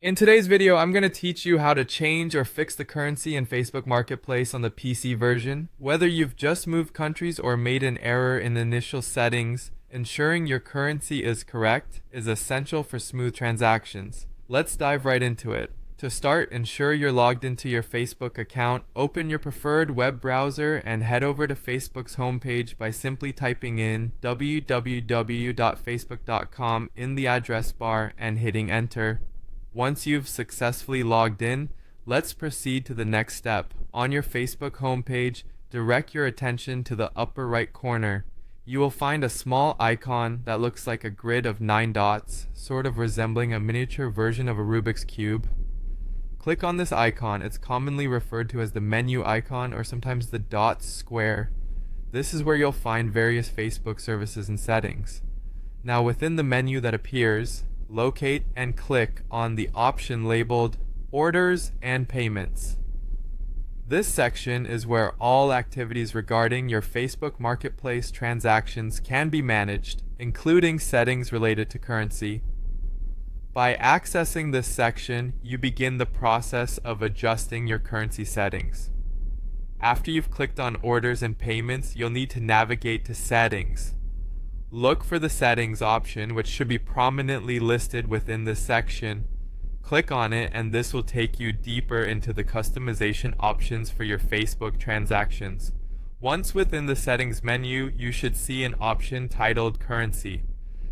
In today's video, I'm going to teach you how to change or fix the currency in Facebook Marketplace on the PC version. Whether you've just moved countries or made an error in the initial settings, ensuring your currency is correct is essential for smooth transactions. Let's dive right into it. To start, ensure you're logged into your Facebook account. Open your preferred web browser and head over to Facebook's homepage by simply typing in www.facebook.com in the address bar and hitting enter. Once you've successfully logged in, let's proceed to the next step. On your Facebook homepage, direct your attention to the upper right corner. You will find a small icon that looks like a grid of 9 dots, sort of resembling a miniature version of a Rubik's Cube. Click on this icon. It's commonly referred to as the menu icon or sometimes the dots square. This is where you'll find various Facebook services and settings. Now within the menu that appears, locate and click on the option labeled Orders and Payments. This section is where all activities regarding your Facebook Marketplace transactions can be managed, including settings related to currency. By accessing this section, you begin the process of adjusting your currency settings. After you've clicked on Orders and Payments, you'll need to navigate to Settings. Look for the Settings option, which should be prominently listed within this section. Click on it, and this will take you deeper into the customization options for your Facebook transactions. Once within the Settings menu, you should see an option titled Currency.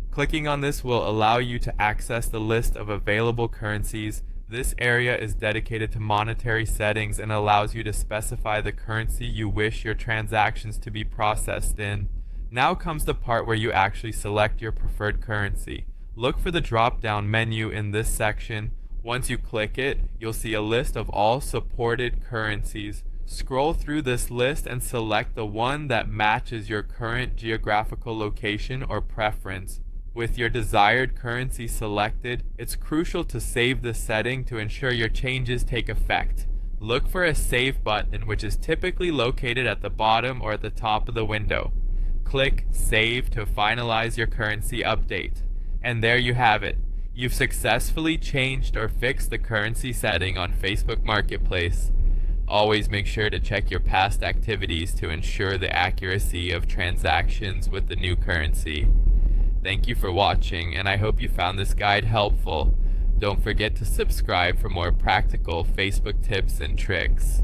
Clicking on this will allow you to access the list of available currencies. This area is dedicated to monetary settings and allows you to specify the currency you wish your transactions to be processed in. Now comes the part where you actually select your preferred currency. Look for the drop-down menu in this section. Once you click it, you'll see a list of all supported currencies. Scroll through this list and select the one that matches your current geographical location or preference. With your desired currency selected, it's crucial to save this setting to ensure your changes take effect. Look for a Save button, which is typically located at the bottom or at the top of the window. Click Save to finalize your currency update. And there you have it. You've successfully changed or fixed the currency setting on Facebook Marketplace. Always make sure to check your past activities to ensure the accuracy of transactions with the new currency. Thank you for watching, and I hope you found this guide helpful. Don't forget to subscribe for more practical Facebook tips and tricks.